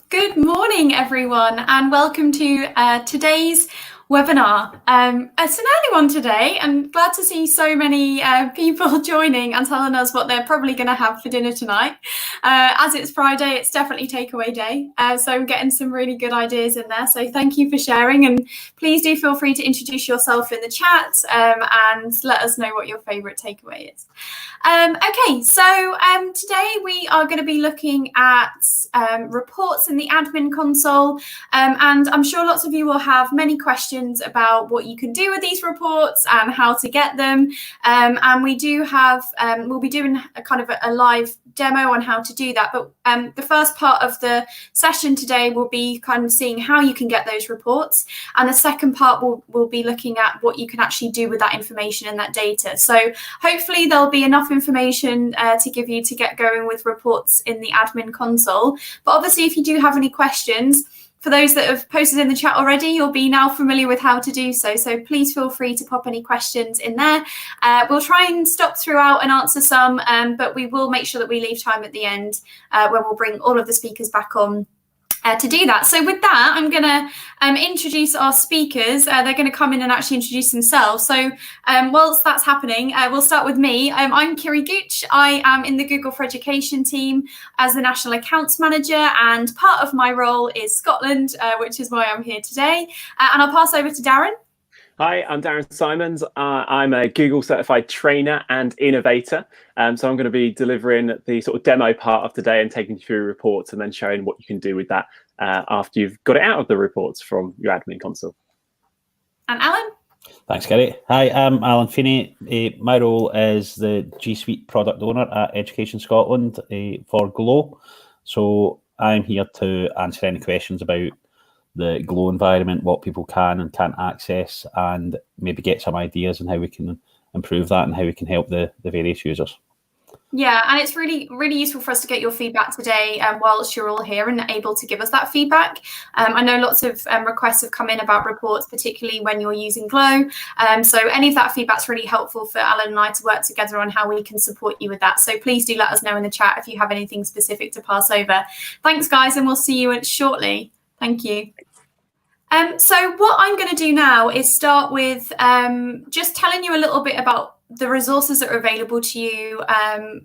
Good morning, everyone, and welcome to today's webinar. It's an early one today, and glad to see so many people joining and telling us what they're probably going to have for dinner tonight. As it's Friday, it's definitely takeaway day, so I'm getting some really good ideas in there. So thank you for sharing, and please do feel free to introduce yourself in the chat and let us know what your favourite takeaway is. Okay, so today we are going to be looking at reports in the admin console, and I'm sure lots of you will have many questions about what you can do with these reports and how to get them. And we do have, we'll be doing a kind of a live demo on how to do that. But the first part of the session today will be kind of seeing how you can get those reports. And the second part will be looking at what you can actually do with that information and that data. So hopefully there'll be enough information to give you to get going with reports in the admin console. But obviously, if you do have any questions, for those that have posted in the chat already, you'll be now familiar with how to do so. So please feel free to pop any questions in there. We'll try and stop throughout and answer some, but we will make sure that we leave time at the end when we'll bring all of the speakers back on to do that. So with that, I'm going to introduce our speakers. They're going to come in and actually introduce themselves. So whilst that's happening, we'll start with me. I'm Kiri Gooch. I am in the Google for Education team as the National Accounts Manager, and part of my role is Scotland, which is why I'm here today. And I'll pass over to Darren. Hi, I'm Darren Simons. I'm a Google certified trainer and innovator. So I'm going to be delivering the sort of demo part of today and taking you through reports and then showing what you can do with that after you've got it out of the reports from your admin console. And Alan? Thanks, Gary. Hi, I'm Alan Feeney. My role is the G Suite product owner at Education Scotland for Glow. So I'm here to answer any questions about the Glow environment, what people can and can't access, and maybe get some ideas on how we can improve that and how we can help the various users. Yeah, and it's really, really useful for us to get your feedback today whilst you're all here and able to give us that feedback. I know lots of requests have come in about reports, particularly when you're using Glow. So any of that feedback's really helpful for Alan and I to work together on how we can support you with that. So please do let us know in the chat if you have anything specific to pass over. Thanks, guys, and we'll see you shortly. Thank you. So what I'm going to do now is start with just telling you a little bit about the resources that are available to you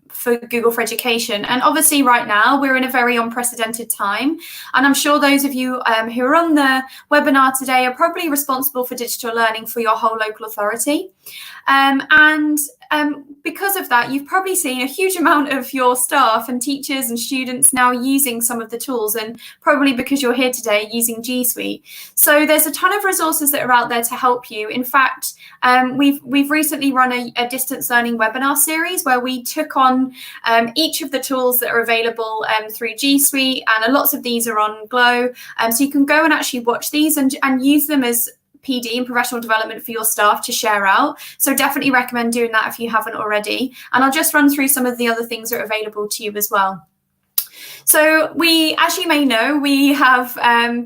for Google for Education. And obviously right now we're in a very unprecedented time. And I'm sure those of you who are on the webinar today are probably responsible for digital learning for your whole local authority. Because of that, you've probably seen a huge amount of your staff and teachers and students now using some of the tools, and probably because you're here today using G Suite. So there's a ton of resources that are out there to help you. In fact, we've recently run a distance learning webinar series where we took on each of the tools that are available through G Suite, and lots of these are on Glow. So you can go and actually watch these and use them as PD and professional development for your staff to share out. So definitely recommend doing that if you haven't already. And I'll just run through some of the other things that are available to you as well. So we, as you may know, we have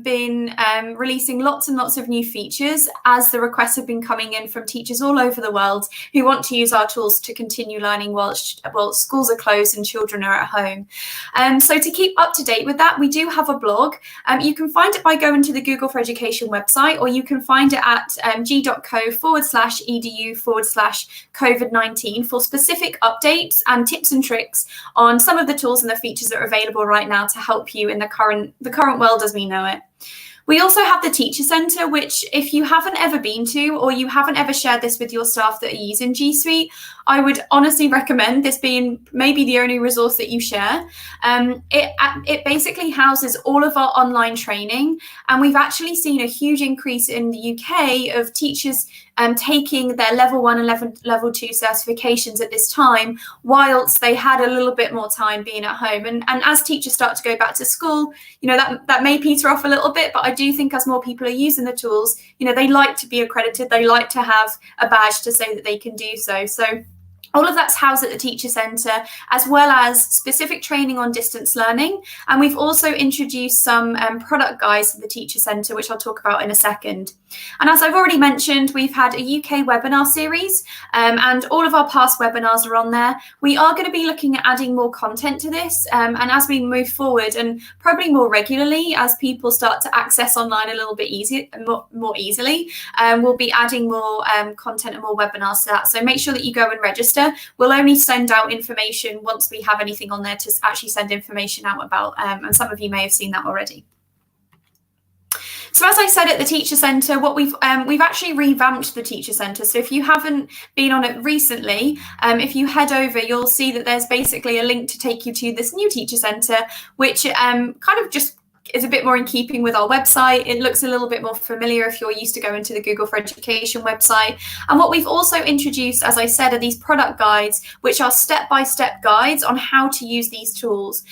been releasing lots and lots of new features as the requests have been coming in from teachers all over the world who want to use our tools to continue learning while schools are closed and children are at home. So to keep up to date with that, we do have a blog. You can find it by going to the Google for Education website, or you can find it at g.co/edu/COVID-19 for specific updates and tips and tricks on some of the tools and the features that are available right now to help you in the current world as we know it. We also have the Teacher Centre, which if you haven't ever been to, or you haven't ever shared this with your staff that are using G Suite, I would honestly recommend this being maybe the only resource that you share. It basically houses all of our online training, and we've actually seen a huge increase in the UK of teachers taking their level 1 and level 2 certifications at this time, whilst they had a little bit more time being at home. And as teachers start to go back to school, you know, that may peter off a little bit, but I do think as more people are using the tools, you know, they like to be accredited, they like to have a badge to say that they can do so. So All of that's housed at the Teacher Centre, as well as specific training on distance learning. And we've also introduced some product guides to the Teacher Centre, which I'll talk about in a second. And as I've already mentioned, we've had a UK webinar series, and all of our past webinars are on there. We are going to be looking at adding more content to this, and as we move forward, and probably more regularly as people start to access online a little bit more easily, we'll be adding more content and more webinars to that. So make sure that you go and register. We'll only send out information once we have anything on there to actually send information out about, and some of you may have seen that already. So as I said at the Teacher Centre, what we've actually revamped the Teacher Centre. So if you haven't been on it recently, if you head over, you'll see that there's basically a link to take you to this new Teacher Centre, which kind of just is a bit more in keeping with our website. It looks a little bit more familiar if you're used to going to the Google for Education website. And what we've also introduced, as I said, are these product guides, which are step-by-step guides on how to use these tools.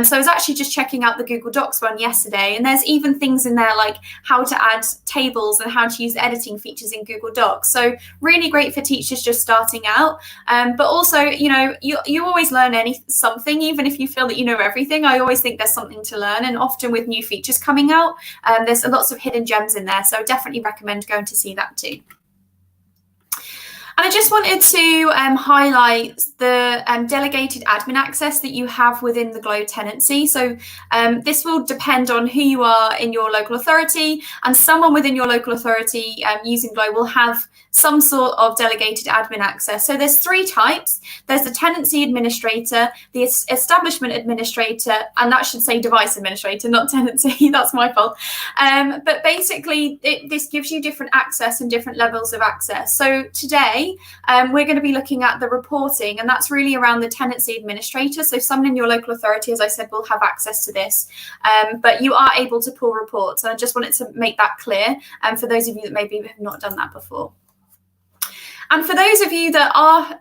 So I was actually just checking out the Google Docs one yesterday, and there's even things in there like how to add tables and how to use the editing features in Google Docs. So really great for teachers just starting out. But also, you know, you always learn something, even if you feel that you know everything. I always think there's something to learn, and often with new features coming out, there's lots of hidden gems in there, so I definitely recommend going to see that too. And I just wanted to highlight the delegated admin access that you have within the Glow tenancy. So this will depend on who you are in your local authority, and someone within your local authority using Glow will have some sort of delegated admin access. So there's three types. There's the tenancy administrator, the establishment administrator, and that should say device administrator, not tenancy. That's my fault. But basically, this gives you different access and different levels of access. So today, we're going to be looking at the reporting, and that's really around the tenancy administrator. So someone in your local authority, as I said, will have access to this, but you are able to pull reports. And I just wanted to make that clear for those of you that maybe have not done that before. And for those of you that are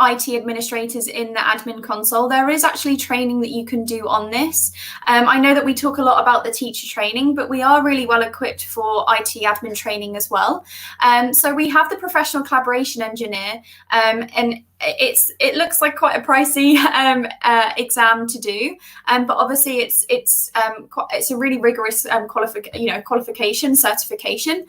IT administrators in the admin console, there is actually training that you can do on this. I know that we talk a lot about the teacher training, but we are really well equipped for IT admin training as well. So we have the professional collaboration engineer, and it looks like quite a pricey exam to do, but obviously it's a really rigorous qualification certification.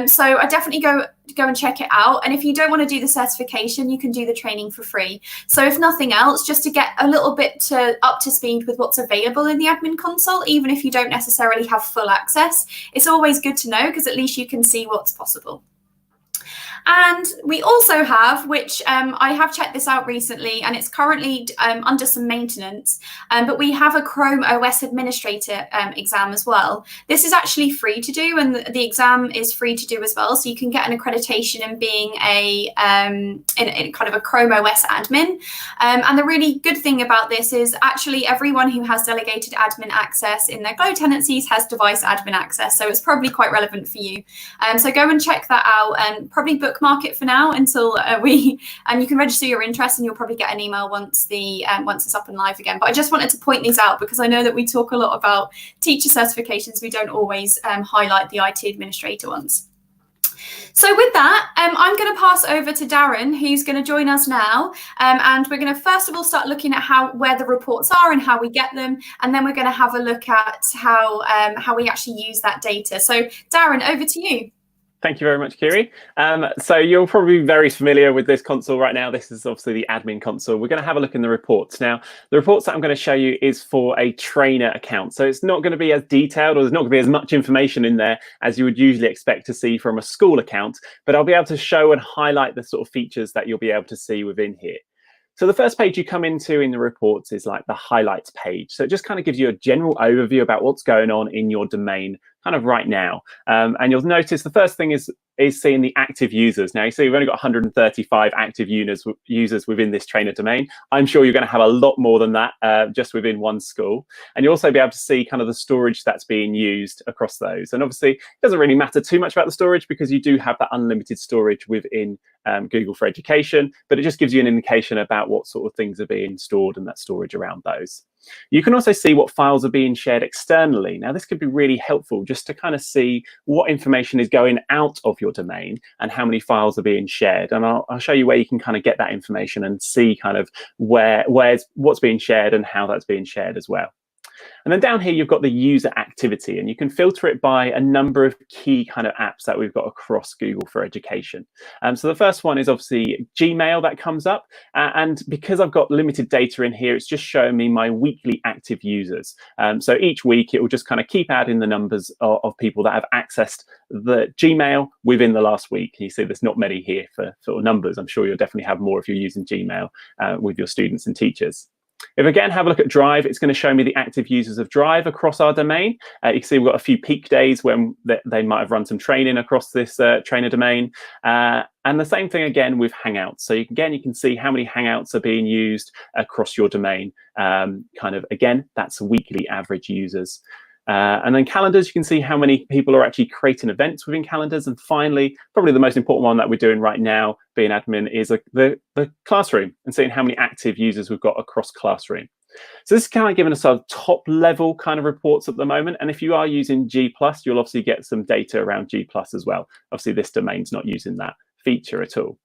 So I definitely go and check it out. And if you don't want to do the certification, you can do the training for free. So if nothing else, just to get a little bit up to speed with what's available in the admin console, even if you don't necessarily have full access, it's always good to know, because at least you can see what's possible. And we also have, which I have checked this out recently, and it's currently under some maintenance, but we have a Chrome OS Administrator exam as well. This is actually free to do, and the exam is free to do as well. So you can get an accreditation in being in kind of a Chrome OS admin. And the really good thing about this is actually everyone who has delegated admin access in their Glow tenancies has device admin access. So it's probably quite relevant for you. So go and check that out, and probably bookmark it for now until and you can register your interest, and you'll probably get an email once it's up and live again. But I just wanted to point these out because I know that we talk a lot about teacher certifications. We don't always highlight the IT administrator ones. So with that, I'm going to pass over to Darren, who's going to join us now. And we're going to first of all start looking at where the reports are and how we get them. And then we're going to have a look at how we actually use that data. So Darren, over to you. Thank you very much, Kiri. So you're probably very familiar with this console right now. This is obviously the admin console. We're going to have a look in the reports. Now, the reports that I'm going to show you is for a trainer account. So it's not going to be as detailed, or there's not going to be as much information in there as you would usually expect to see from a school account, but I'll be able to show and highlight the sort of features that you'll be able to see within here. So the first page you come into in the reports is like the highlights page. So it just kind of gives you a general overview about what's going on in your domain kind of right now. And you'll notice the first thing is seeing the active users. Now, you see we've only got 135 active users within this trainer domain. I'm sure you're going to have a lot more than that just within one school. And you'll also be able to see kind of the storage that's being used across those. And obviously, it doesn't really matter too much about the storage because you do have that unlimited storage within Google for Education, but it just gives you an indication about what sort of things are being stored and that storage around those. You can also see what files are being shared externally. Now, this could be really helpful just to kind of see what information is going out of your your domain and how many files are being shared. And I'll show you where you can kind of get that information and see kind of what's being shared and how that's being shared as well. And then down here, you've got the user activity, and you can filter it by a number of key kind of apps that we've got across Google for Education. So the first one is obviously Gmail that comes up. And because I've got limited data in here, it's just showing me my weekly active users. So each week, it will just kind of keep adding the numbers of people that have accessed the Gmail within the last week. You see there's not many here for sort of numbers. I'm sure you'll definitely have more if you're using Gmail with your students and teachers. If again, have a look at Drive, it's going to show me the active users of Drive across our domain. You can see we've got a few peak days when they might have run some training across this trainer domain. And the same thing again with Hangouts. So you can see how many Hangouts are being used across your domain. That's weekly average users. And then calendars, you can see how many people are actually creating events within calendars. And finally, probably the most important one that we're doing right now, being admin, is the classroom and seeing how many active users we've got across Classroom. So this is kind of giving us our top level kind of reports at the moment. And if you are using G+, you'll obviously get some data around G+ as well. Obviously, this domain's not using that feature at all.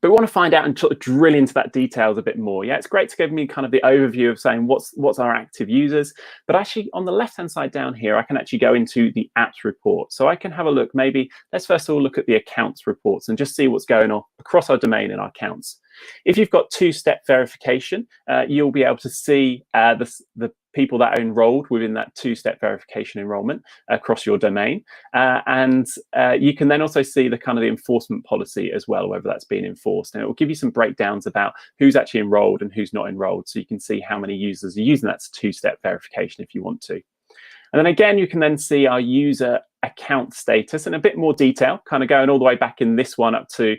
But we want to find out and sort of drill into that details a bit more. Yeah, it's great to give me kind of the overview of saying what's our active users. But actually, on the left-hand side down here, I can actually go into the apps report. So I can have a look. Maybe let's first of all look at the accounts reports and just see what's going on across our domain and our accounts. If you've got two-step verification, you'll be able to see the people that are enrolled within that two-step verification enrollment across your domain. You can then also see the kind of the enforcement policy as well, whether that's being enforced. And it will give you some breakdowns about who's actually enrolled and who's not enrolled. So you can see how many users are using that two-step verification if you want to. And then again, you can then see our user account status in a bit more detail, kind of going all the way back in this one up to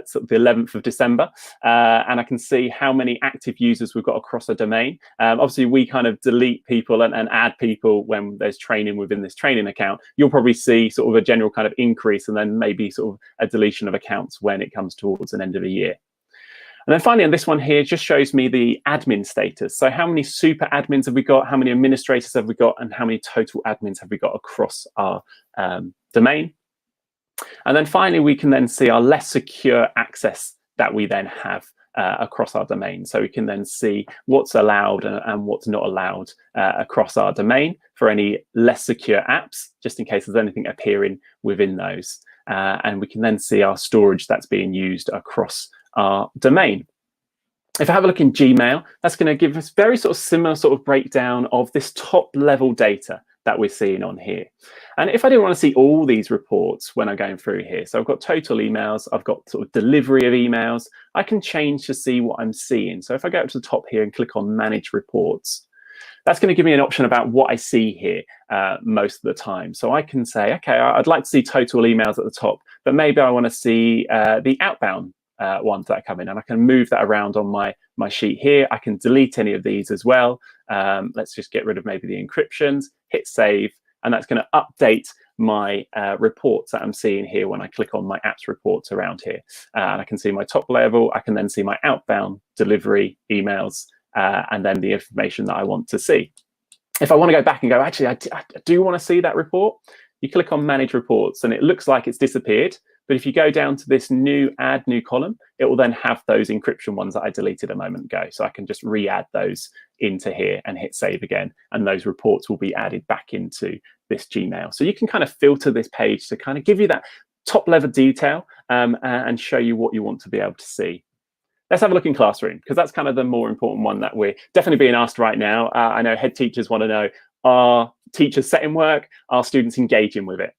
sort of the 11th of December. And I can see how many active users we've got across a domain. Obviously, we kind of delete people and add people when there's training within this training account. You'll probably see sort of a general kind of increase and then maybe sort of a deletion of accounts when it comes towards an end of a year. And then finally, on this one here, just shows me the admin status. So how many super admins have we got? How many administrators have we got? And how many total admins have we got across our domain? And then finally, we can then see our less secure access that we then have across our domain. So we can then see what's allowed and what's not allowed across our domain for any less secure apps, just in case there's anything appearing within those. And we can then see our storage that's being used across our domain. If I have a look in Gmail, that's going to give us very sort of similar sort of breakdown of this top level data that we're seeing on here. And if I didn't want to see all these reports when I'm going through here, so I've got total emails, I've got sort of delivery of emails, I can change to see what I'm seeing. So if I go up to the top here and click on manage reports, that's going to give me an option about what I see here most of the time. So I can say, okay, I'd like to see total emails at the top, but maybe I want to see the outbound ones that come in, and I can move that around on my sheet here. I can delete any of these as well. Let's just get rid of maybe the encryptions, hit save, and that's going to update my reports that I'm seeing here when I click on my apps reports around here. And I can see my top level. I can then see my outbound delivery emails and then the information that I want to see. If I want to go back and go, actually, I do want to see that report, you click on manage reports and it looks like it's disappeared. But if you go down to this new add new column, it will then have those encryption ones that I deleted a moment ago. So I can just re-add those into here and hit save again. And those reports will be added back into this Gmail. So you can kind of filter this page to kind of give you that top level detail and show you what you want to be able to see. Let's have a look in Classroom, because that's kind of the more important one that we're definitely being asked right now. I know head teachers want to know, are teachers setting work? Are students engaging with it?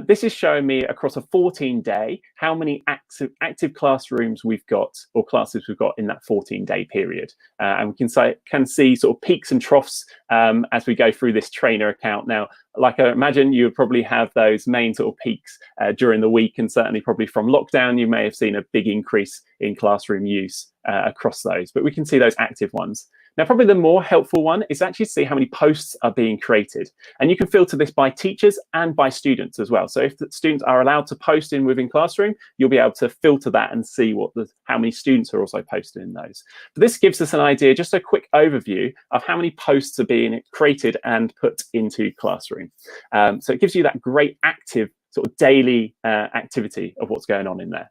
This is showing me across a 14-day how many active classrooms we've got, or classes we've got in that 14-day period. And we can see sort of peaks and troughs as we go through this trainer account. Now, like I imagine you would probably have those main sort of peaks during the week, and certainly probably from lockdown, you may have seen a big increase in classroom use across those, but we can see those active ones. Now, probably the more helpful one is actually to see how many posts are being created. And you can filter this by teachers and by students as well. So if the students are allowed to post within Classroom, you'll be able to filter that and see how many students are also posted in those. But this gives us an idea, just a quick overview of how many posts are being created and put into Classroom. So it gives you that great active sort of daily activity of what's going on in there.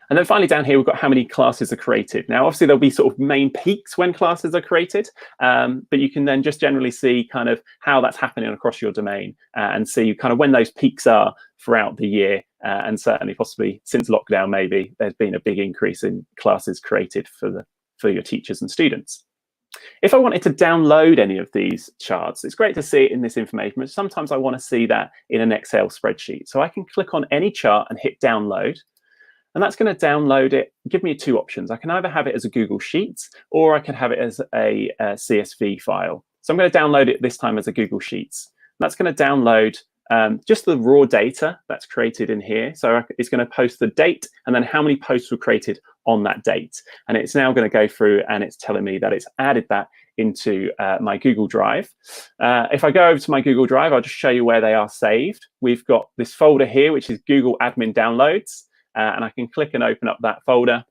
And then finally down here, we've got how many classes are created. Now, obviously, there'll be sort of main peaks when classes are created, but you can then just generally see kind of how that's happening across your domain and see kind of when those peaks are throughout the year. And certainly, possibly since lockdown, maybe there's been a big increase in classes created for your teachers and students. If I wanted to download any of these charts, it's great to see it in this information, but sometimes I want to see that in an Excel spreadsheet. So I can click on any chart and hit download. And that's going to download it, give me two options. I can either have it as a Google Sheets or I can have it as a CSV file. So I'm going to download it this time as a Google Sheets. And that's going to download just the raw data that's created in here. So it's going to post the date and then how many posts were created on that date. And it's now going to go through and it's telling me that it's added that into my Google Drive. If I go over to my Google Drive, I'll just show you where they are saved. We've got this folder here, which is Google Admin Downloads. And I can click and open up that folder.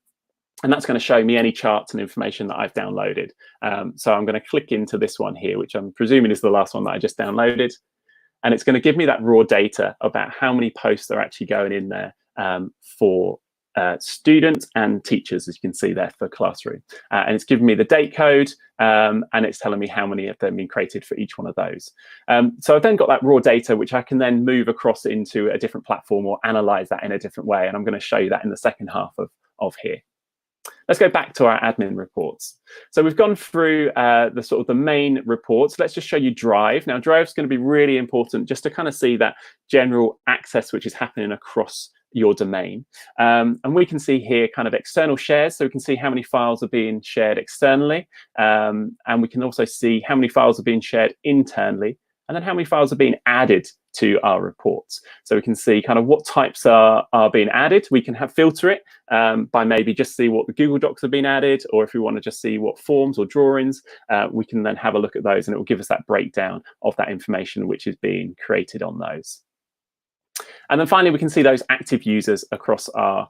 And that's going to show me any charts and information that I've downloaded. So I'm going to click into this one here, which I'm presuming is the last one that I just downloaded. And it's going to give me that raw data about how many posts are actually going in there for students and teachers, as you can see there, for Classroom. And it's giving me the date code, and it's telling me how many have then been created for each one of those. So I've then got that raw data, which I can then move across into a different platform or analyze that in a different way. And I'm going to show you that in the second half of here. Let's go back to our admin reports. So we've gone through the main reports. Let's just show you Drive. Now, Drive is going to be really important just to kind of see that general access which is happening across your domain. And we can see here kind of external shares. So we can see how many files are being shared externally. And we can also see how many files are being shared internally, and then how many files are being added to our reports. So we can see kind of what types are being added. We can filter it by maybe just see what the Google Docs have been added, or if we want to just see what forms or drawings, we can then have a look at those, and it will give us that breakdown of that information which is being created on those. And then finally, we can see those active users across our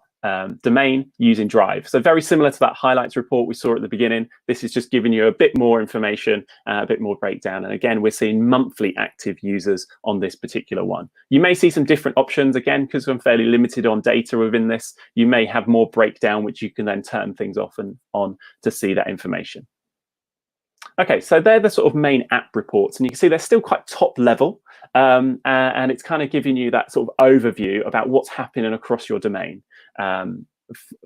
domain using Drive. So very similar to that highlights report we saw at the beginning. This is just giving you a bit more information, a bit more breakdown. And again, we're seeing monthly active users on this particular one. You may see some different options, again, because I'm fairly limited on data within this. You may have more breakdown, which you can then turn things off and on to see that information. Okay, so they're the sort of main app reports, and you can see they're still quite top level, and it's kind of giving you that sort of overview about what's happening across your domain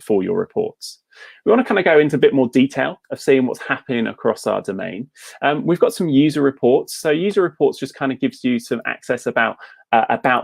for your reports. We want to kind of go into a bit more detail of seeing what's happening across our domain. We've got some user reports. So user reports just kind of gives you some access about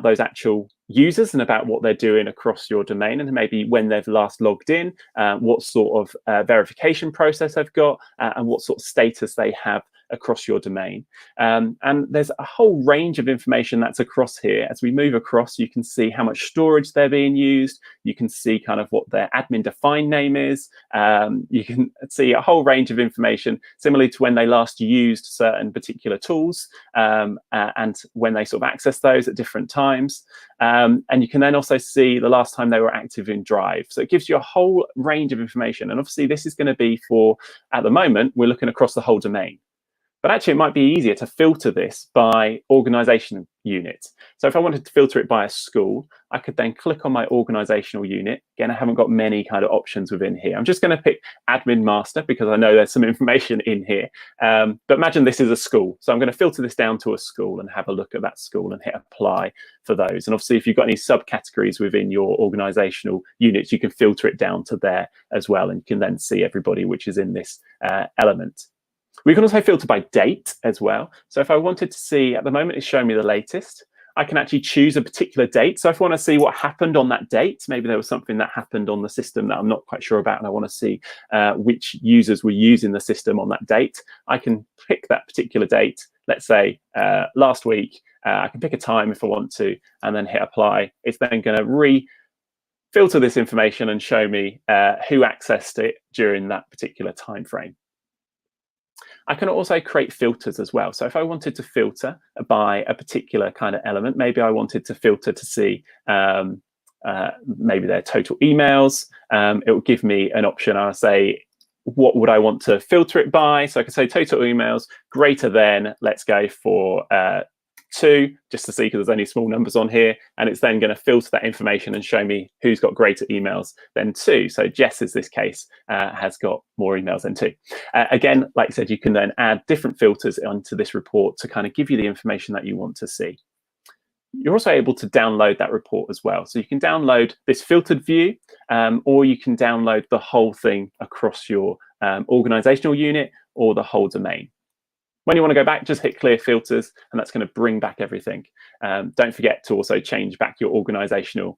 those actual users and about what they're doing across your domain, and maybe when they've last logged in, what sort of verification process they've got, and what sort of status they have across your domain. And there's a whole range of information that's across here. As we move across, you can see how much storage they're being used. You can see kind of what their admin defined name is. You can see a whole range of information, similarly to when they last used certain particular tools, and when they sort of access those at different times. And you can then also see the last time they were active in Drive. So it gives you a whole range of information. And obviously this is going to be for, at the moment, we're looking across the whole domain. But actually, it might be easier to filter this by organizational unit. So if I wanted to filter it by a school, I could then click on my organizational unit. Again, I haven't got many kind of options within here. I'm just going to pick admin master because I know there's some information in here. But imagine this is a school. So I'm going to filter this down to a school and have a look at that school and hit apply for those. And obviously, if you've got any subcategories within your organizational units, you can filter it down to there as well. And you can then see everybody which is in this element. We can also filter by date as well. So if I wanted to see, at the moment it's showing me the latest, I can actually choose a particular date. So if I want to see what happened on that date, maybe there was something that happened on the system that I'm not quite sure about, and I want to see which users were using the system on that date, I can pick that particular date, let's say last week. I can pick a time if I want to, and then hit apply. It's then going to re-filter this information and show me who accessed it during that particular time frame. I can also create filters as well. So if I wanted to filter by a particular kind of element, maybe I wanted to filter to see maybe their total emails, it will give me an option. I'll say, what would I want to filter it by? So I can say total emails greater than, let's go for 2, just to see, because there's only small numbers on here, and it's then going to filter that information and show me who's got greater emails than 2. So Jess, in this case, has got more emails than 2. Again, like I said, you can then add different filters onto this report to kind of give you the information that you want to see. You're also able to download that report as well. So you can download this filtered view, or you can download the whole thing across your organizational unit or the whole domain. When you want to go back, just hit clear filters, and that's going to bring back everything. Don't forget to also change back your organizational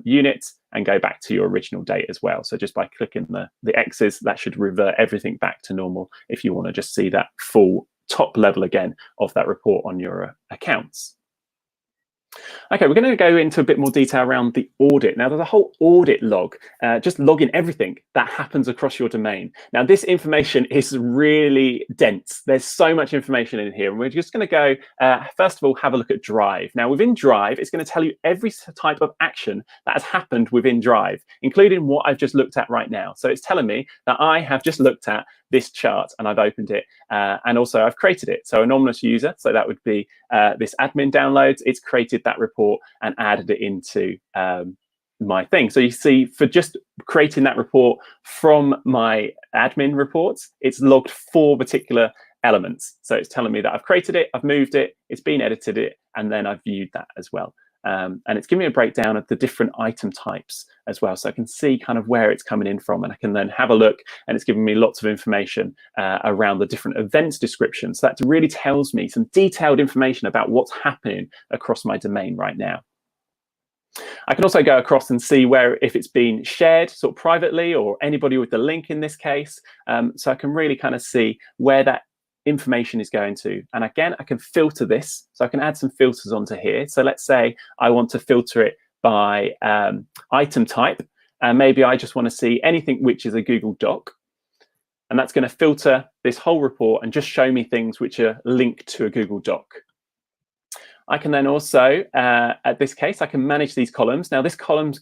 unit and go back to your original date as well. So just by clicking the X's, that should revert everything back to normal if you want to just see that full top level again of that report on your accounts. Okay, we're going to go into a bit more detail around the audit. Now, there's a whole audit log, just logging everything that happens across your domain. Now, this information is really dense. There's so much information in here, and we're just going to go, first of all, have a look at Drive. Now, within Drive, it's going to tell you every type of action that has happened within Drive, including what I've just looked at right now. So it's telling me that I have just looked at this chart and I've opened it, and also I've created it. So anonymous user, so that would be this admin downloads, it's created that report and added it into my thing. So you see, for just creating that report from my admin reports, it's logged 4 particular elements. So it's telling me that I've created it, I've moved it, it's been edited it, and then I've viewed that as well. And it's giving me a breakdown of the different item types as well. So I can see kind of where it's coming in from, and I can then have a look, and it's giving me lots of information around the different events descriptions. So that really tells me some detailed information about what's happening across my domain right now. I can also go across and see where, if it's been shared sort of privately, or anybody with the link in this case. So I can really kind of see where that information is going to. And again, I can filter this. So I can add some filters onto here. So let's say I want to filter it by item type. And maybe I just want to see anything which is a Google Doc. And that's going to filter this whole report and just show me things which are linked to a Google Doc. I can then also, at this case, I can manage these columns. Now, this column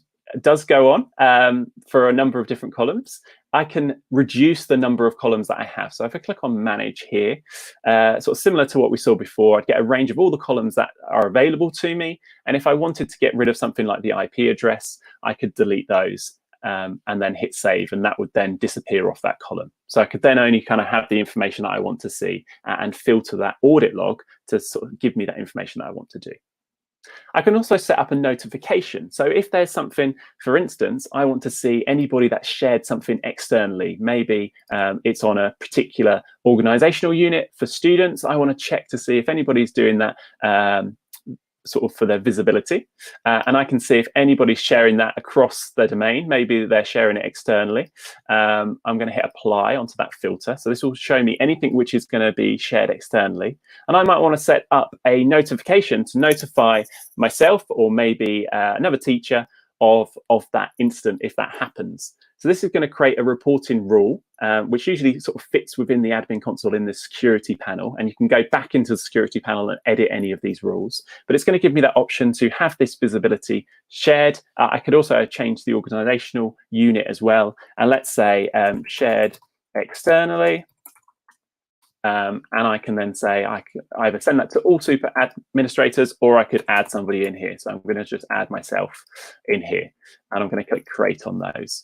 does go on for a number of different columns. I can reduce the number of columns that I have. So if I click on manage here, sort of similar to what we saw before, I'd get a range of all the columns that are available to me. And if I wanted to get rid of something like the IP address, I could delete those and then hit save, and that would then disappear off that column. So I could then only kind of have the information that I want to see and filter that audit log to sort of give me that information that I want to do. I can also set up a notification. So if there's something, for instance, I want to see anybody that shared something externally, maybe it's on a particular organizational unit for students, I want to check to see if anybody's doing that sort of for their visibility. And I can see if anybody's sharing that across their domain, maybe they're sharing it externally. I'm going to hit apply onto that filter. So this will show me anything which is going to be shared externally. And I might want to set up a notification to notify myself or maybe another teacher of that instant if that happens. So this is going to create a reporting rule, which usually sort of fits within the admin console in the security panel. And you can go back into the security panel and edit any of these rules. But it's going to give me that option to have this visibility shared. I could also change the organizational unit as well. And let's say shared externally. And I can then say I could either send that to all super administrators, or I could add somebody in here. So I'm going to just add myself in here, and I'm going to click create on those.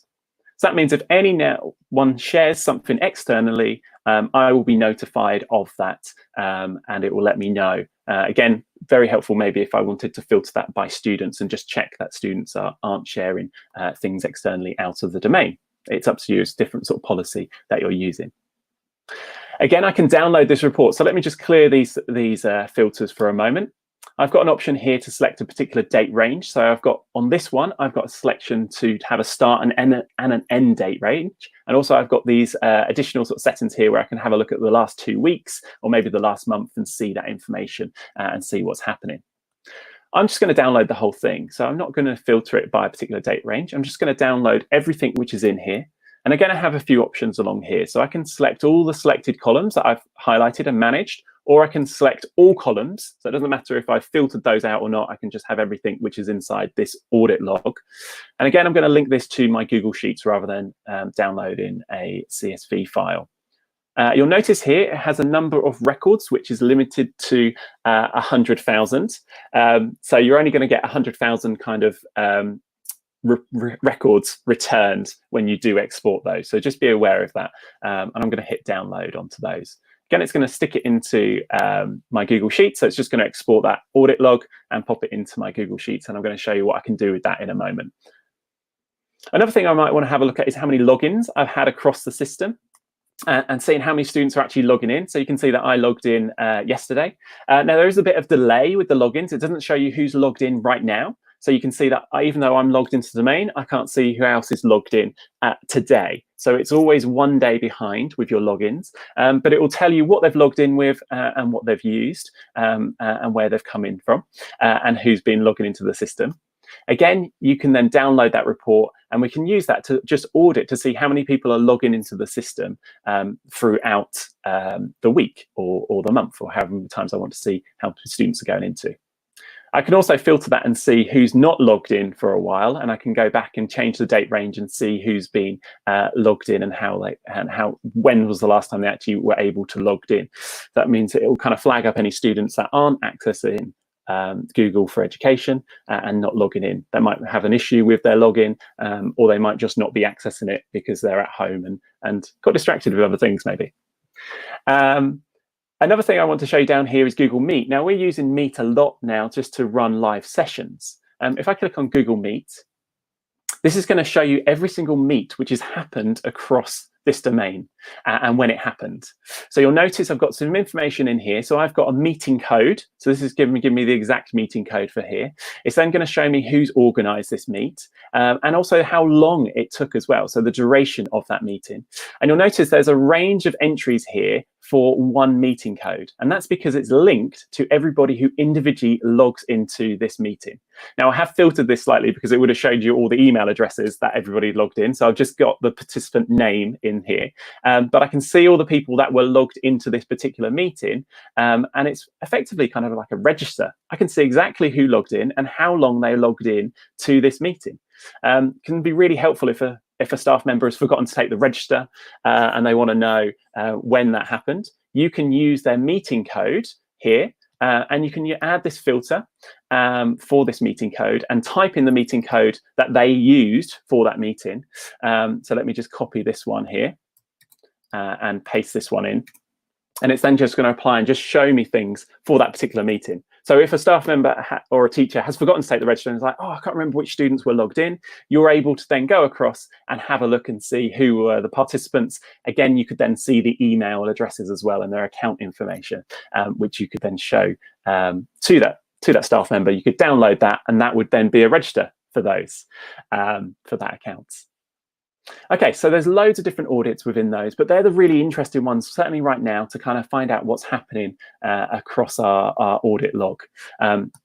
So that means if anyone shares something externally, I will be notified of that, and it will let me know. Again, very helpful maybe if I wanted to filter that by students and just check that students aren't sharing things externally out of the domain. It's up to you. It's a different sort of policy that you're using. Again, I can download this report. So let me just clear these filters for a moment. I've got an option here to select a particular date range. So I've got, on this one, I've got a selection to have a start and an end date range. And also I've got these additional sort of settings here where I can have a look at the last 2 weeks or maybe the last month and see that information and see what's happening. I'm just going to download the whole thing. So I'm not going to filter it by a particular date range. I'm just going to download everything which is in here. And again, I have a few options along here. So I can select all the selected columns that I've highlighted and managed, or I can select all columns. So it doesn't matter if I've filtered those out or not. I can just have everything which is inside this audit log. And again, I'm going to link this to my Google Sheets rather than downloading a CSV file. You'll notice here it has a number of records, which is limited to 100,000. So you're only going to get 100,000 kind of records returned when you do export those. So just be aware of that. And I'm going to hit download onto those. Again, it's going to stick it into my Google Sheets. So it's just going to export that audit log and pop it into my Google Sheets. And I'm going to show you what I can do with that in a moment. Another thing I might want to have a look at is how many logins I've had across the system. And seeing how many students are actually logging in. So you can see that I logged in yesterday. Now, there is a bit of delay with the logins. It doesn't show you who's logged in right now. So you can see that even though I'm logged into the domain, I can't see who else is logged in today. So it's always one day behind with your logins, but it will tell you what they've logged in with and what they've used and where they've come in from and who's been logging into the system. Again, you can then download that report and we can use that to just audit to see how many people are logging into the system throughout the week or the month or however many times I want to see how students are going into. I can also filter that and see who's not logged in for a while, and I can go back and change the date range and see who's been logged in and when was the last time they actually were able to logged in. That means it will kind of flag up any students that aren't accessing Google for Education and not logging in. They might have an issue with their login, or they might just not be accessing it because they're at home and got distracted with other things maybe. Another thing I want to show you down here is Google Meet. Now, we're using Meet a lot now just to run live sessions. If I click on Google Meet, this is going to show you every single meet which has happened across this domain and when it happened. So you'll notice I've got some information in here. So I've got a meeting code. So this is giving me the exact meeting code for here. It's then going to show me who's organized this meet and also how long it took as well. So the duration of that meeting. And you'll notice there's a range of entries here for one meeting code. And that's because it's linked to everybody who individually logs into this meeting. Now, I have filtered this slightly because it would have showed you all the email addresses that everybody logged in. So I've just got the participant name in here. But I can see all the people that were logged into this particular meeting. And it's effectively kind of like a register. I can see exactly who logged in and how long they logged in to this meeting. Can be really helpful if a staff member has forgotten to take the register and they want to know when that happened. You can use their meeting code here and you can add this filter for this meeting code and type in the meeting code that they used for that meeting. So let me just copy this one here and paste this one in. And it's then just going to apply and just show me things for that particular meeting. So if a staff member or a teacher has forgotten to take the register and is like, oh, I can't remember which students were logged in, you're able to then go across and have a look and see who were the participants. Again, you could then see the email addresses as well and their account information, which you could then show to that staff member. You could download that and that would then be a register for those, for that account. Okay, so there's loads of different audits within those, but they're the really interesting ones, certainly right now, to kind of find out what's happening across our audit log.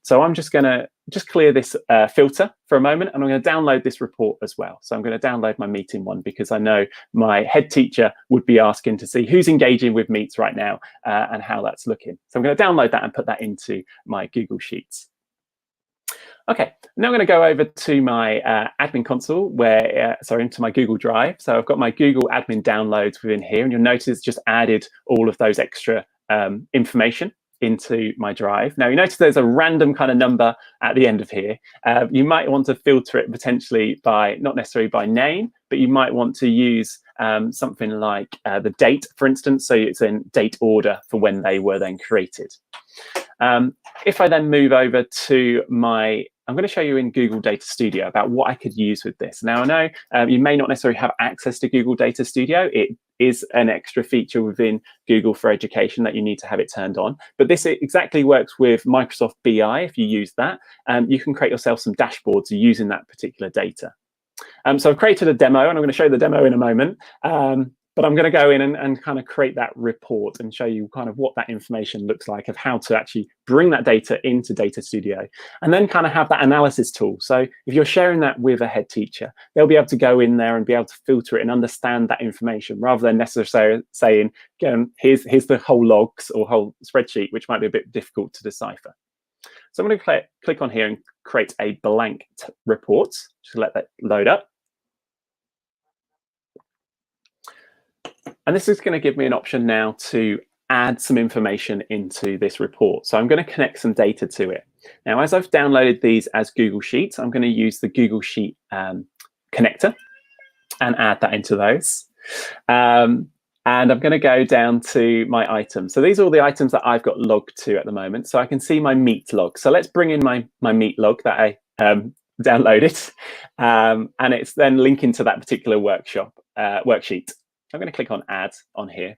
So I'm just going to clear this filter for a moment, and I'm going to download this report as well. So I'm going to download my meeting one because I know my head teacher would be asking to see who's engaging with meets right now and how that's looking. So I'm going to download that and put that into my Google Sheets. Okay, now I'm going to go over to my admin console, into my Google Drive. So I've got my Google admin downloads within here, and you'll notice it's just added all of those extra information into my drive. Now you notice there's a random kind of number at the end of here. You might want to filter it potentially by, not necessarily by name, but you might want to use something like the date, for instance, so it's in date order for when they were then created. If I then move over to I'm going to show you in Google Data Studio about what I could use with this. Now, I know you may not necessarily have access to Google Data Studio. It is an extra feature within Google for Education that you need to have it turned on. But this exactly works with Microsoft BI. If you use that, you can create yourself some dashboards using that particular data. So I've created a demo, and I'm going to show you the demo in a moment. But I'm going to go in and kind of create that report and show you kind of what that information looks like of how to actually bring that data into Data Studio and then kind of have that analysis tool. So if you're sharing that with a head teacher, they'll be able to go in there and be able to filter it and understand that information rather than necessarily saying, here's the whole logs or whole spreadsheet, which might be a bit difficult to decipher. So I'm going to click on here and create a blank report. Just let that load up. And this is going to give me an option now to add some information into this report. So I'm going to connect some data to it. Now, as I've downloaded these as Google Sheets, I'm going to use the Google Sheet connector and add that into those. And I'm going to go down to my items. So these are all the items that I've got logged to at the moment. So I can see my meet log. So let's bring in my meet log that I downloaded. And it's then linking to that particular worksheet. I'm going to click on Add on here.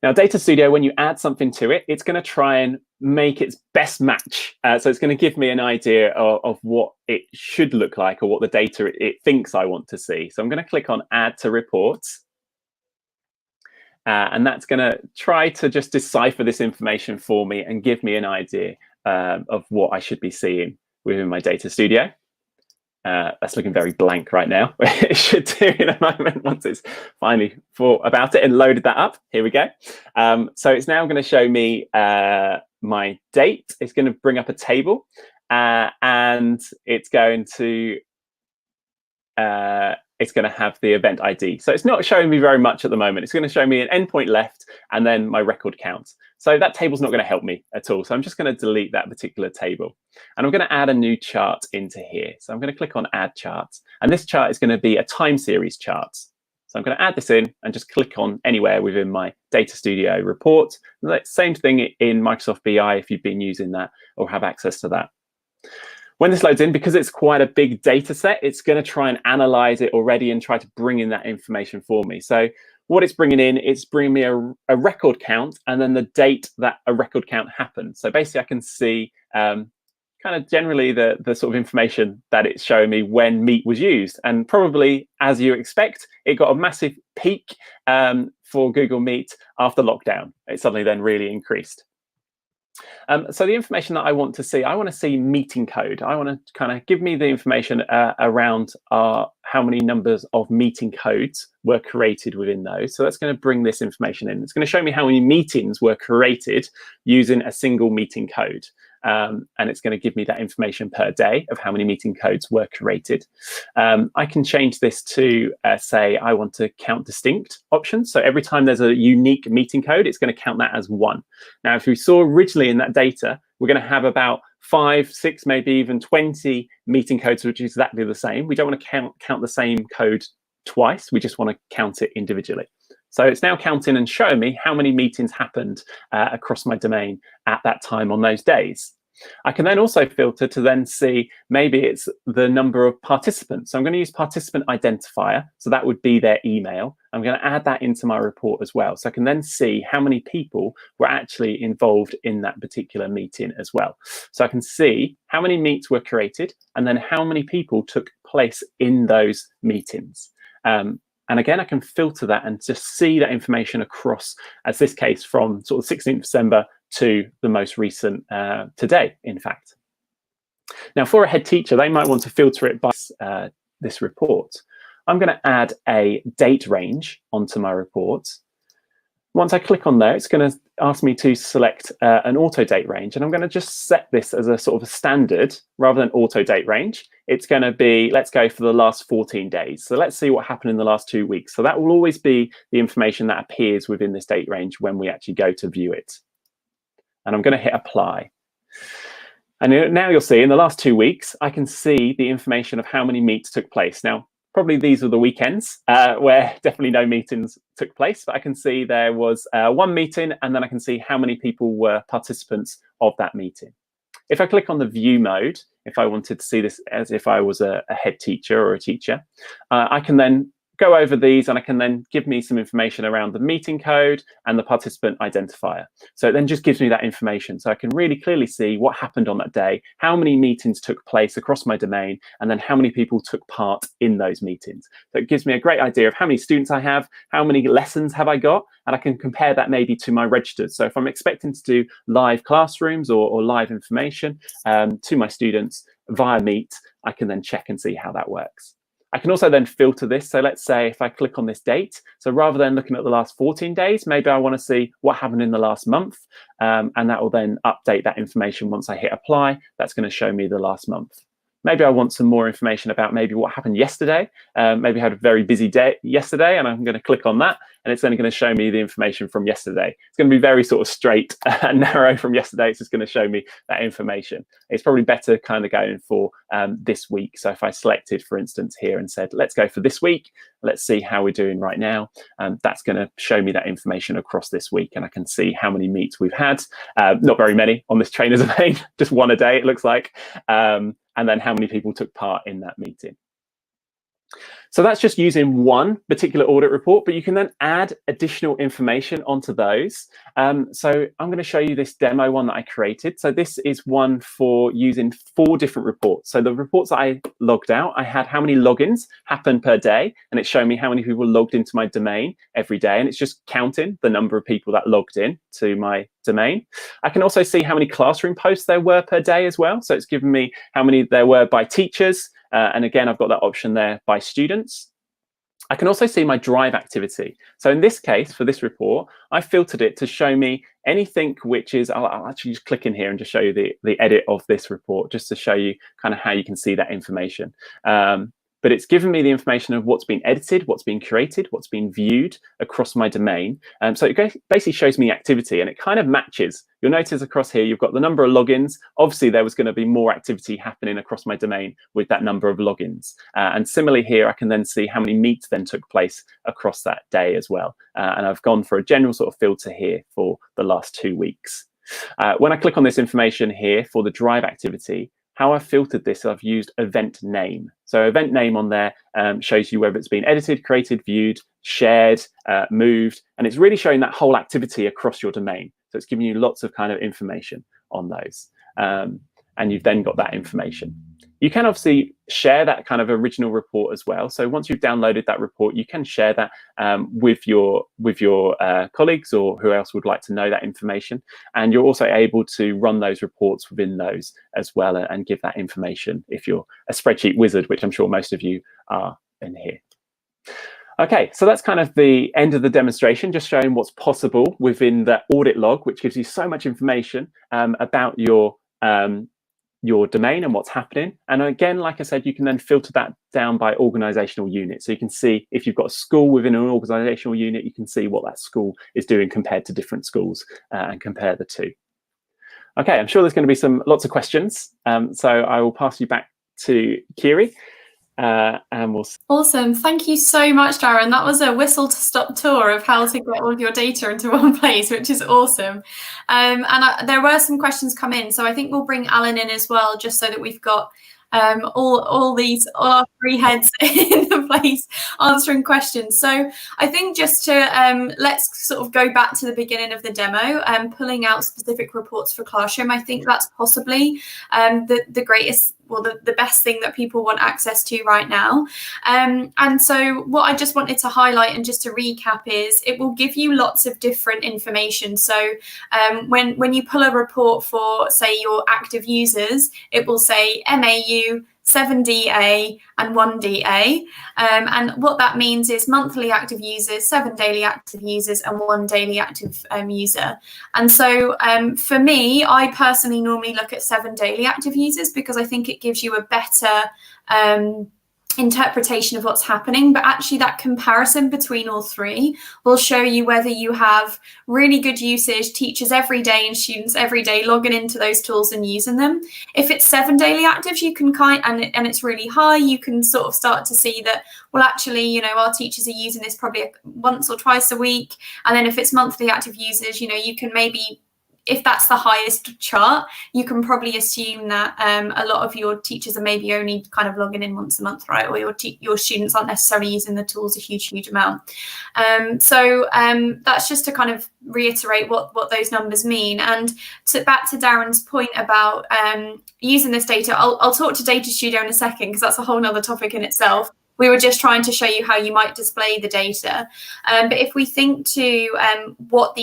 Now, Data Studio, when you add something to it, it's going to try and make its best match. So it's going to give me an idea of what it should look like or what the data it thinks I want to see. So I'm going to click on Add to Reports. And that's going to try to just decipher this information for me and give me an idea of what I should be seeing within my Data Studio. That's looking very blank right now. It should do in a moment once it's finally thought about it and loaded that up. Here we go. So it's now going to show me my date. It's going to bring up a table and it's going to have the event ID. So it's not showing me very much at the moment. It's going to show me an endpoint left and then my record count. So that table's not going to help me at all. So I'm just going to delete that particular table. And I'm going to add a new chart into here. So I'm going to click on Add Charts. And this chart is going to be a time series chart. So I'm going to add this in and just click on anywhere within my Data Studio report. Same thing in Microsoft BI if you've been using that or have access to that. When this loads in, because it's quite a big data set, it's going to try and analyze it already and try to bring in that information for me. So what it's bringing in, it's bringing me a record count and then the date that a record count happened. So basically I can see kind of generally the sort of information that it's showing me when Meet was used. And probably, as you expect, it got a massive peak for Google Meet after lockdown. It suddenly then really increased. So the information that I want to see meeting code. I want to kind of give me the information around how many numbers of meeting codes were created within those. So that's going to bring this information in. It's going to show me how many meetings were created using a single meeting code. And it's going to give me that information per day of how many meeting codes were created. I can change this to say I want to count distinct options. So every time there's a unique meeting code, it's going to count that as 1. Now, if we saw originally in that data, we're going to have about 5, 6, maybe even 20 meeting codes, which is exactly the same. We don't want to count the same code twice. We just want to count it individually. So it's now counting and showing me how many meetings happened across my domain at that time on those days. I can then also filter to then see maybe it's the number of participants. So I'm going to use participant identifier. So that would be their email. I'm going to add that into my report as well. So I can then see how many people were actually involved in that particular meeting as well. So I can see how many meets were created and then how many people took place in those meetings. And again, I can filter that and just see that information across, as this case, from sort of 16th December to the most recent today, in fact. Now, for a head teacher, they might want to filter it by this report. I'm going to add a date range onto my report. Once I click on there, it's going to ask me to select an auto date range. And I'm going to just set this as a sort of a standard rather than auto date range. It's going to be, let's go for the last 14 days. So let's see what happened in the last 2 weeks. So that will always be the information that appears within this date range when we actually go to view it. And I'm going to hit apply. And now you'll see in the last 2 weeks, I can see the information of how many meets took place. Now, probably these are the weekends where definitely no meetings took place, but I can see there was 1 meeting and then I can see how many people were participants of that meeting. If I click on the view mode, if I wanted to see this as if I was a head teacher or a teacher, I can then go over these and I can then give me some information around the meeting code and the participant identifier. So it then just gives me that information. So I can really clearly see what happened on that day, how many meetings took place across my domain, and then how many people took part in those meetings. So it gives me a great idea of how many students I have, how many lessons have I got, and I can compare that maybe to my registers. So if I'm expecting to do live classrooms or live information to my students via Meet, I can then check and see how that works. I can also then filter this. So let's say if I click on this date, so rather than looking at the last 14 days, maybe I want to see what happened in the last month. And that will then update that information once I hit apply. That's going to show me the last month. Maybe I want some more information about maybe what happened yesterday. Maybe I had a very busy day yesterday, and I'm going to click on that, and it's only going to show me the information from yesterday. It's going to be very sort of straight and narrow from yesterday. It's just going to show me that information. It's probably better kind of going for this week. So if I selected, for instance, here and said, let's go for this week, let's see how we're doing right now. That's going to show me that information across this week, and I can see how many meets we've had. Not very many on this trainer's domain, just one a day, it looks like. And then how many people took part in that meeting. So that's just using one particular audit report, but you can then add additional information onto those. So I'm going to show you this demo one that I created. So this is one for using 4 different reports. So the reports that I logged out, I had how many logins happen per day, and it's showing me how many people logged into my domain every day, and it's just counting the number of people that logged in to my domain. I can also see how many classroom posts there were per day as well. So it's given me how many there were by teachers, and again, I've got that option there by students. I can also see my drive activity. So in this case, for this report, I filtered it to show me anything which is, I'll actually just click in here and just show you the edit of this report, just to show you kind of how you can see that information. But it's given me the information of what's been edited, what's been created, what's been viewed across my domain. So it basically shows me activity, and it kind of matches. You'll notice across here, you've got the number of logins. Obviously, there was going to be more activity happening across my domain with that number of logins. And similarly here, I can then see how many meets then took place across that day as well. And I've gone for a general sort of filter here for the last 2 weeks. When I click on this information here for the drive activity, how I've filtered this, I've used event name. So event name on there shows you whether it's been edited, created, viewed, shared, moved, and it's really showing that whole activity across your domain. So it's giving you lots of kind of information on those. And you've then got that information. You can obviously share that kind of original report as well. So once you've downloaded that report, you can share that with your colleagues or who else would like to know that information. And you're also able to run those reports within those as well and give that information if you're a spreadsheet wizard, which I'm sure most of you are in here. Okay, so that's kind of the end of the demonstration, just showing what's possible within the audit log, which gives you so much information about your domain and what's happening. And again, like I said, you can then filter that down by organizational unit. So you can see if you've got a school within an organizational unit, you can see what that school is doing compared to different schools and compare the two. Okay, I'm sure there's going to be lots of questions. So I will pass you back to Kiri. And we'll see. Awesome. Thank you so much, Darren. That was a whistle to stop tour of how to get all of your data into one place, which is awesome. There were some questions come in, so I think we'll bring Alan in as well, just so that we've got all our 3 heads in the place answering questions. So I think just to let's sort of go back to the beginning of the demo and pulling out specific reports for Classroom. I think that's possibly the greatest, well, the best thing that people want access to right now. And so what I just wanted to highlight and just to recap is it will give you lots of different information. So when you pull a report for, say, your active users, it will say MAU, 7 DA and 1 DA. And what that means is monthly active users, 7 daily active users and 1 daily active user. And so for me, I personally normally look at 7 daily active users because I think it gives you a better interpretation of what's happening, but actually that comparison between all 3 will show you whether you have really good usage, teachers every day and students every day logging into those tools and using them. If it's 7 daily actives, you can and it's really high, you can sort of start to see that, well, actually, you know, our teachers are using this probably once or twice a week. And then if it's monthly active users, you know, you can maybe, if that's the highest chart, you can probably assume that a lot of your teachers are maybe only kind of logging in once a month, right? Or your students aren't necessarily using the tools a huge amount. So that's just to kind of reiterate what those numbers mean. And back to Darren's point about using this data, I'll talk to Data Studio in a second because that's a whole nother topic in itself. We were just trying to show you how you might display the data. But if we think to what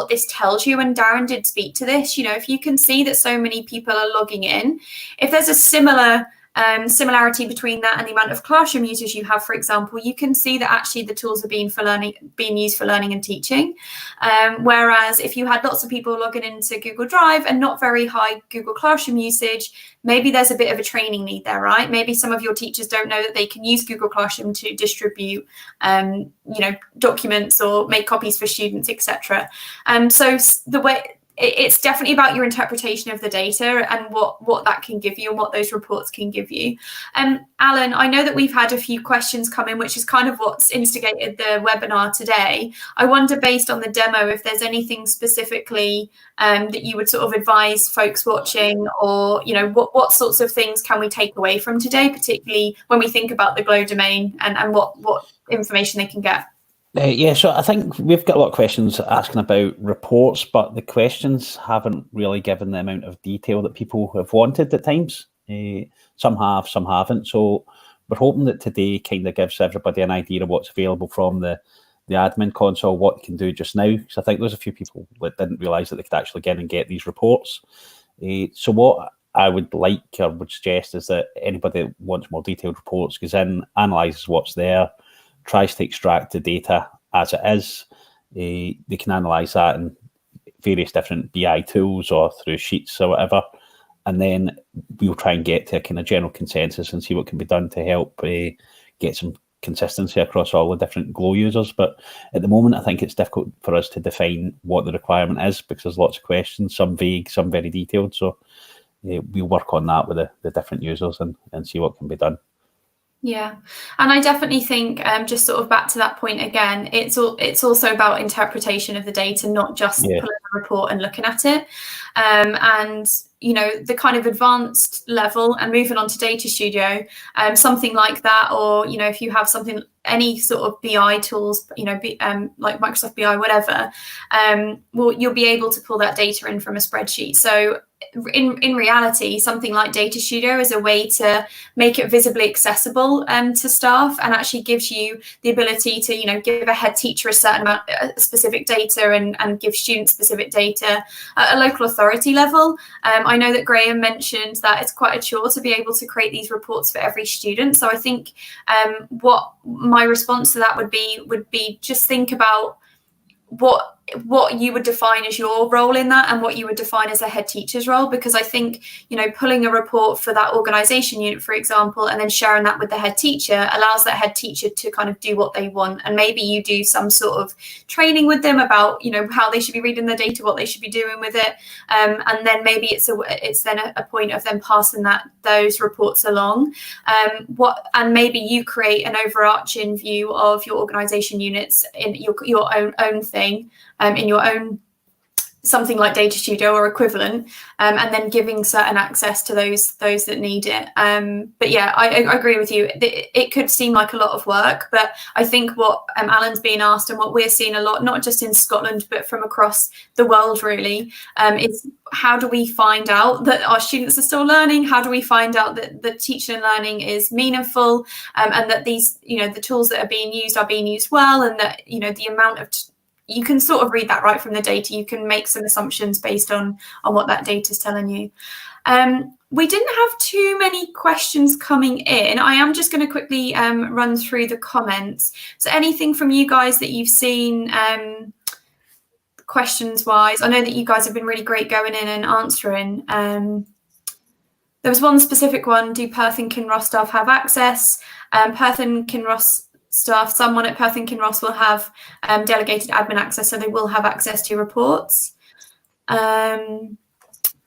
this tells you, and Darren did speak to this, you know, if you can see that so many people are logging in, if there's a similar similarity between that and the amount of classroom users you have, for example, you can see that actually the tools are being used for learning and teaching. Whereas if you had lots of people logging into Google Drive and not very high Google Classroom usage, maybe there's a bit of a training need there, right? Maybe some of your teachers don't know that they can use Google Classroom to distribute, documents or make copies for students, etc. So the way it's definitely about your interpretation of the data and what that can give you and what those reports can give you. Alan, I know that we've had a few questions come in, which is kind of what's instigated the webinar today. I wonder, based on the demo, if there's anything specifically that you would sort of advise folks watching, or what sorts of things can we take away from today, particularly when we think about the GLOW domain and what information they can get. Yeah, so I think we've got a lot of questions asking about reports, but the questions haven't really given the amount of detail that people have wanted at times. Some have, some haven't. So we're hoping that today kind of gives everybody an idea of what's available from the admin console, what you can do just now. Because I think there's a few people that didn't realise that they could actually get these reports. So what I would like or would suggest is that anybody that wants more detailed reports goes in, analyses what's there, tries to extract the data as it is. They can analyse that in various different BI tools or through sheets or whatever, and then we'll try and get to a kind of general consensus and see what can be done to help get some consistency across all the different GLOW users. But at the moment, I think it's difficult for us to define what the requirement is, because there's lots of questions, some vague, some very detailed. So we'll work on that with the different users and see what can be done. Yeah, and I definitely think, just sort of back to that point again, it's also about interpretation of the data, not just pulling a report and looking at it. And the kind of advanced level and moving on to Data Studio, something like that, or if you have any sort of BI tools, like Microsoft BI, whatever, you'll be able to pull that data in from a spreadsheet. So in reality, something like Data Studio is a way to make it visibly accessible to staff, and actually gives you the ability to give a head teacher a certain amount specific data and give students specific data at a local authority level. I know that Graham mentioned that it's quite a chore to be able to create these reports for every student. So I think what my response to that would be just think about what you would define as your role in that and what you would define as a head teacher's role, because I think pulling a report for that organisation unit, for example, and then sharing that with the head teacher allows that head teacher to kind of do what they want. And maybe you do some sort of training with them about how they should be reading the data, what they should be doing with it, and then maybe it's then a point of them passing those reports along. And maybe you create an overarching view of your organisation units in your own thing, in your own something like Data Studio or equivalent, and then giving certain access to those that need it. But yeah, I agree with you. It could seem like a lot of work, but I think what Alan's being asked and what we're seeing a lot, not just in Scotland, but from across the world really, is how do we find out that our students are still learning? How do we find out that the teaching and learning is meaningful, and that these, the tools that are being used well, and that, the amount of you can sort of read that right from the data. You can make some assumptions based on what that data is telling you. We didn't have too many questions coming in. I am just going to quickly run through the comments. So anything from you guys that you've seen questions wise? I know that you guys have been really great going in and answering. There was one specific one. Do Perth and Kinross staff have access? Perth and Kinross staff, someone at Perth and Kinross will have delegated admin access, so they will have access to reports. And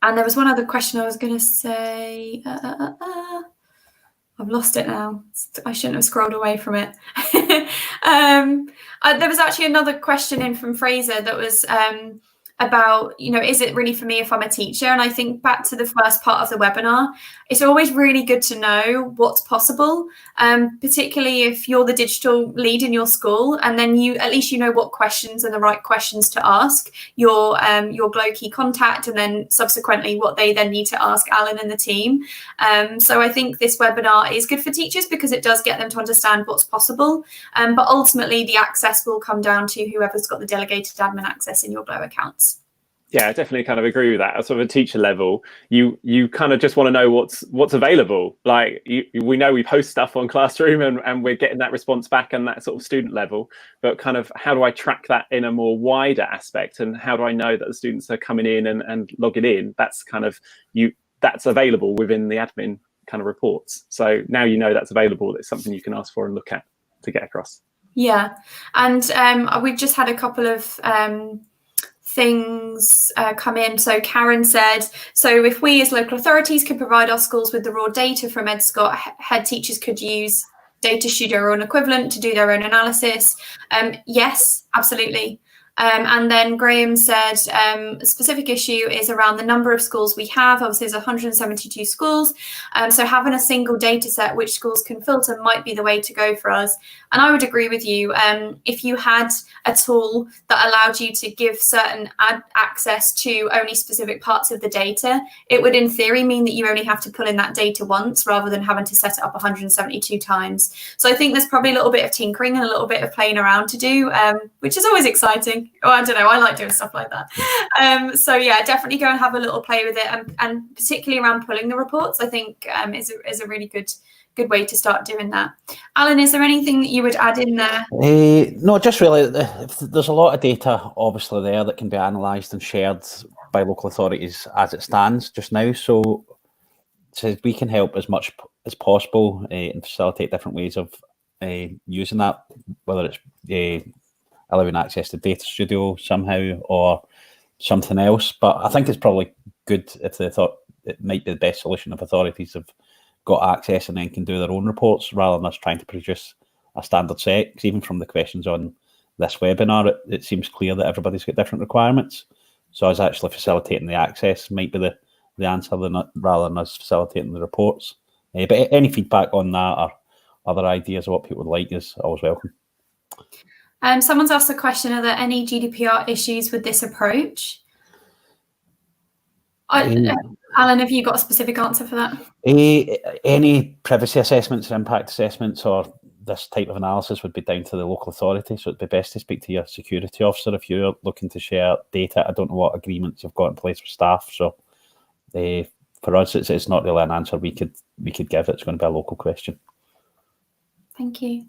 there was one other question I was going to say. I've lost it now. I shouldn't have scrolled away from it. There was actually another question in from Fraser that was about, is it really for me if I'm a teacher? And I think back to the first part of the webinar, it's always really good to know what's possible, particularly if you're the digital lead in your school, and then at least what questions are the right questions to ask your GLOW key contact, and then subsequently what they then need to ask Alan and the team. So I think this webinar is good for teachers because it does get them to understand what's possible, but ultimately the access will come down to whoever's got the delegated admin access in your GLOW accounts. Yeah, I definitely kind of agree with that. At sort of a teacher level, you kind of just want to know what's available. Like we know we post stuff on Classroom and we're getting that response back and that sort of student level, but kind of how do I track that in a more wider aspect, and how do I know that the students are coming in and logging in? That's kind of that's available within the admin kind of reports. So now you know that's available. It's something you can ask for and look at to get across. Yeah, and we've just had a couple of things come in. So Karen said, so if we as local authorities could provide our schools with the raw data from EdScott, head teachers could use Data Studio or an equivalent to do their own analysis. Yes, absolutely. And then Graham said, a specific issue is around the number of schools we have. Obviously, there's 172 schools. So having a single data set which schools can filter might be the way to go for us. And I would agree with you. If you had a tool that allowed you to give certain access to only specific parts of the data, it would in theory mean that you only have to pull in that data once rather than having to set it up 172 times. So I think there's probably a little bit of tinkering and a little bit of playing around to do, which is always exciting. Oh, I don't know. I like doing stuff like that. So yeah, definitely go and have a little play with it, and particularly around pulling the reports, I think is a really good way to start doing that. Alan, is there anything that you would add in there? No, just really, there's a lot of data obviously there that can be analysed and shared by local authorities as it stands just now. So we can help as much as possible and facilitate different ways of using that, whether it's allowing access to Data Studio somehow or something else. But I think it's probably good if they thought it might be the best solution if authorities have got access and then can do their own reports rather than us trying to produce a standard set. Because even from the questions on this webinar, it seems clear that everybody's got different requirements. So us actually facilitating the access might be the answer rather than us facilitating the reports. But any feedback on that or other ideas of what people would like is always welcome. Someone's asked a question, are there any GDPR issues with this approach? Alan, have you got a specific answer for that? Any privacy assessments or impact assessments or this type of analysis would be down to the local authority. So it'd be best to speak to your security officer if you're looking to share data. I don't know what agreements you've got in place with staff. So for us, it's not really an answer we could give. It's going to be a local question. Thank you.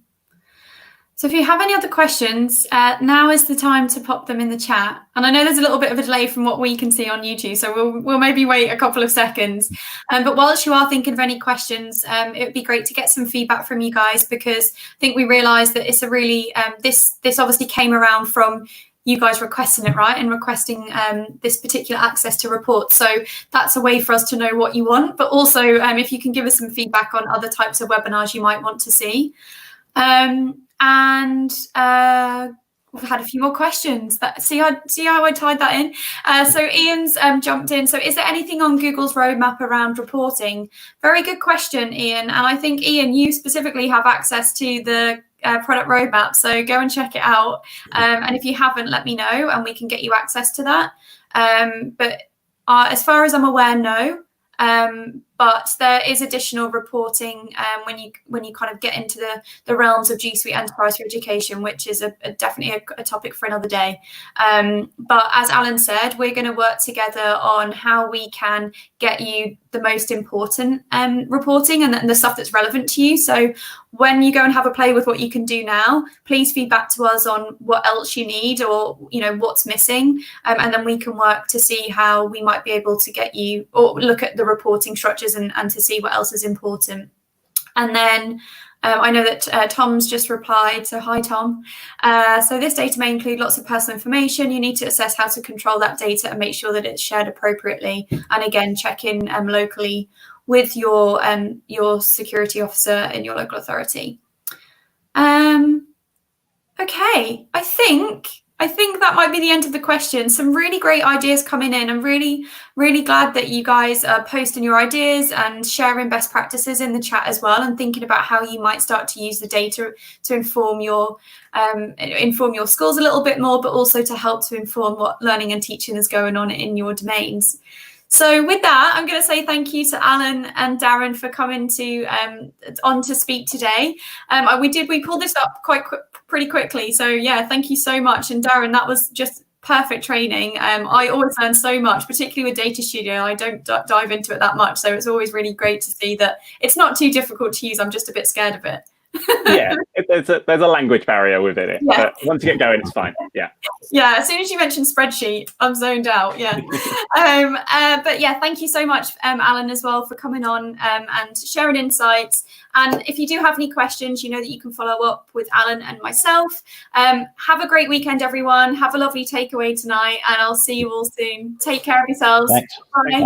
So if you have any other questions, now is the time to pop them in the chat. And I know there's a little bit of a delay from what we can see on YouTube, so we'll maybe wait a couple of seconds. But whilst you are thinking of any questions, it would be great to get some feedback from you guys, because I think we realised that it's a really, this obviously came around from you guys requesting it, right? And requesting this particular access to reports. So that's a way for us to know what you want, but also if you can give us some feedback on other types of webinars you might want to see. And we've had a few more questions. See how I tied that in? So Ian's jumped in. So is there anything on Google's roadmap around reporting? Very good question, Ian. And I think, Ian, you specifically have access to the product roadmap. So go and check it out. And if you haven't, let me know and we can get you access to that. But as far as I'm aware, no. But there is additional reporting when you kind of get into the realms of G Suite Enterprise for Education, which is definitely a topic for another day. But as Alan said, we're going to work together on how we can get you the most important reporting and the stuff that's relevant to you. So when you go and have a play with what you can do now, please feedback to us on what else you need or what's missing, and then we can work to see how we might be able to get you or look at the reporting structures and to see what else is important. And then I know that Tom's just replied, so hi Tom. So this data may include lots of personal information. You need to assess how to control that data and make sure that it's shared appropriately. And again, check in locally with your security officer in your local authority. Okay, I think that might be the end of the question. Some really great ideas coming in. I'm really, really glad that you guys are posting your ideas and sharing best practices in the chat as well, and thinking about how you might start to use the data to inform your schools a little bit more, but also to help to inform what learning and teaching is going on in your domains. So with that, I'm going to say thank you to Alan and Darren for coming on to speak today. We pulled this up pretty quickly. So yeah, thank you so much. And Darren, that was just perfect training. I always learn so much, particularly with Data Studio. I don't dive into it that much, so it's always really great to see that it's not too difficult to use. I'm just a bit scared of it. Yeah, there's a language barrier within it, Yeah. but once you get going, it's fine. Yeah. Yeah, as soon as you mentioned spreadsheet, I'm zoned out. Yeah. But yeah, thank you so much, Alan, as well, for coming on and sharing insights. And if you do have any questions, you know that you can follow up with Alan and myself. Have a great weekend, everyone. Have a lovely takeaway tonight, and I'll see you all soon. Take care of yourselves. Thanks. Bye.